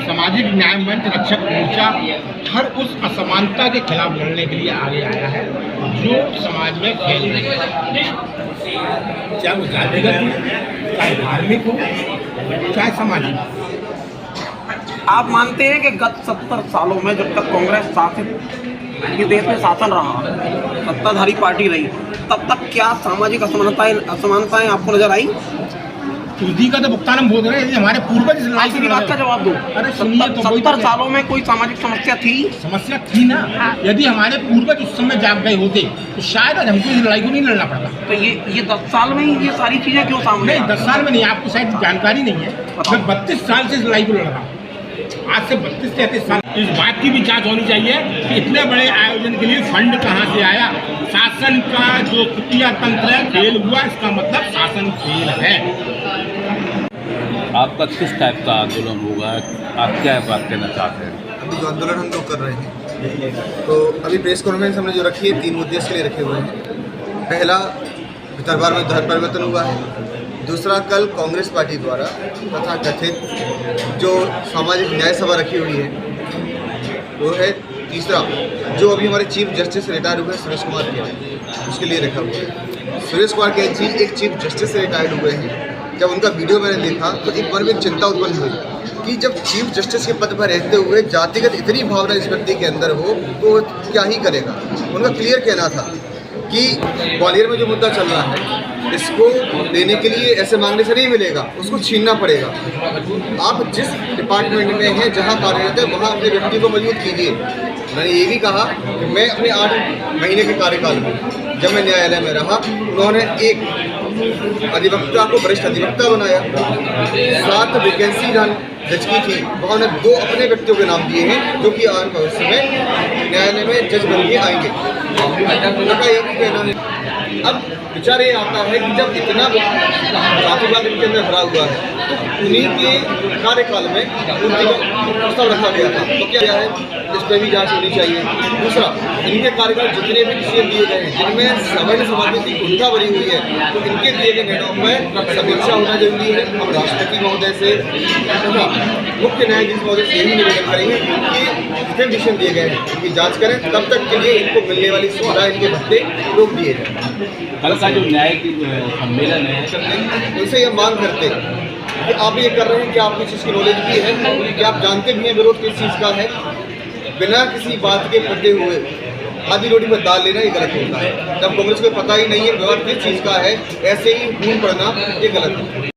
सामाजिक न्याय मंच रक्षक मोर्चा हर उस असमानता के खिलाफ लड़ने के लिए आगे आया है जो समाज में फैल रही है, चाहे वो जातिगत हो, चाहे धार्मिक हो, चाहे सामाजिक। आप मानते हैं कि गत 70 सालों में जब तक कांग्रेस शासित इस देश में शासन रहा, सत्ताधारी पार्टी रही, तब तक क्या सामाजिक असमानताएं आपको नजर आई? सूदी का तो भुगतान हम बोल रहे हैं, हमारे पूर्वज इस लड़ाई की बात का जवाब दो। अरे सुनिए, तो 70 सालों में कोई सामाजिक समस्या थी? समस्या थी ना। यदि हमारे पूर्वज उस समय जाग गए होते तो शायद आज हमको इस लड़ाई को नहीं लड़ना पड़ता। तो ये 10 साल में ही ये सारी चीजें क्यों सामने? नहीं, 10 साल में नहीं, आपको शायद जानकारी नहीं है। मैं 32 साल से इस लड़ाई को लड़ रहा हूँ, आज से 32-33 साल। इस बात की भी जांच होनी चाहिए कि इतने बड़े आयोजन के लिए फंड कहाँ से आया। शासन का जो खुफिया तंत्र है फेल हुआ, इसका मतलब शासन फेल है। आपका किस टाइप का आंदोलन होगा, आप क्या बात कहना चाहते हैं? अभी जो आंदोलन हम लोग कर रहे हैं, तो अभी प्रेस कॉन्फ्रेंस हमने जो रखी है 3 उद्देश्य के लिए रखे हुए हैं। पहला, दरबार में धर्म परिवर्तन हुआ है। दूसरा, कल कांग्रेस पार्टी द्वारा तथा कथित जो सामाजिक न्याय सभा रखी हुई है वो है। तीसरा, जो अभी हमारे चीफ जस्टिस रिटायर हुए सुरेश कुमार के, उसके लिए रखा हुआ है। सुरेश कुमार के एक चीफ जस्टिस से रिटायर्ड हुए हैं। जब उनका वीडियो मैंने देखा तो एक मन में चिंता उत्पन्न हुई कि जब चीफ जस्टिस के पद पर रहते हुए जातिगत इतनी भावना इस व्यक्ति के अंदर हो तो क्या ही करेगा। उनका क्लियर कहना था कि ग्वालियर में जो मुद्दा चल रहा है इसको देने के लिए ऐसे मांगने से नहीं मिलेगा, उसको छीनना पड़ेगा। आप जिस डिपार्टमेंट में हैं, जहाँ कार्यरत है, वहाँ अपने व्यक्ति को मौजूद कीजिए। मैंने ये भी कहा कि मैं अपने 8 महीने के कार्यकाल में जब मैं न्यायालय में रहा, उन्होंने एक अधिवक्ता को वरिष्ठ अधिवक्ता बनाया, 7 वैकेंसी जज की थी, वहाँ उन्होंने 2 अपने व्यक्तियों के नाम दिए हैं जो कि आने भविष्य में न्यायालय में जज बन के आएंगे। उनका ये भी कहना है। अब विचार ये आता है कि जब इतना जातिवाद इनके अंदर भरा हुआ है तो उन्हीं के कार्यकाल में उनकी प्रस्ताव रखा गया था, तो क्या है इस पर भी जांच होनी चाहिए। दूसरा, इनके कार्यकाल जितने भी डिसीजन दिए गए हैं जिनमें सवर्ण समाज की भूमिका बनी हुई है, तो इनके दिए गए निर्णयों में समीक्षा होना जरूरी है। हम राष्ट्रपति महोदय से तथा मुख्य न्यायाधीश महोदय से यही निवेदन करेंगे कि जितने डिसीजन दिए गए हैं उनकी जाँच करें, तब तक के लिए इनको मिलने वाली सुविधा, इनके भत्ते रोक दिए जाए। कल का जो न्याय की सम्मेलन है, उनसे ये मांग करते कि आप ये कर रहे हैं कि आपको इस चीज़ की नॉलेज भी है कि आप जानते भी हैं विरोध किस चीज़ का है। बिना किसी बात के पड़े हुए आधी रोटी पर दाल लेना ये गलत होता है। जब कांग्रेस को पता ही नहीं है विवाद किस चीज़ का है, ऐसे ही खून पड़ना ये गलत है।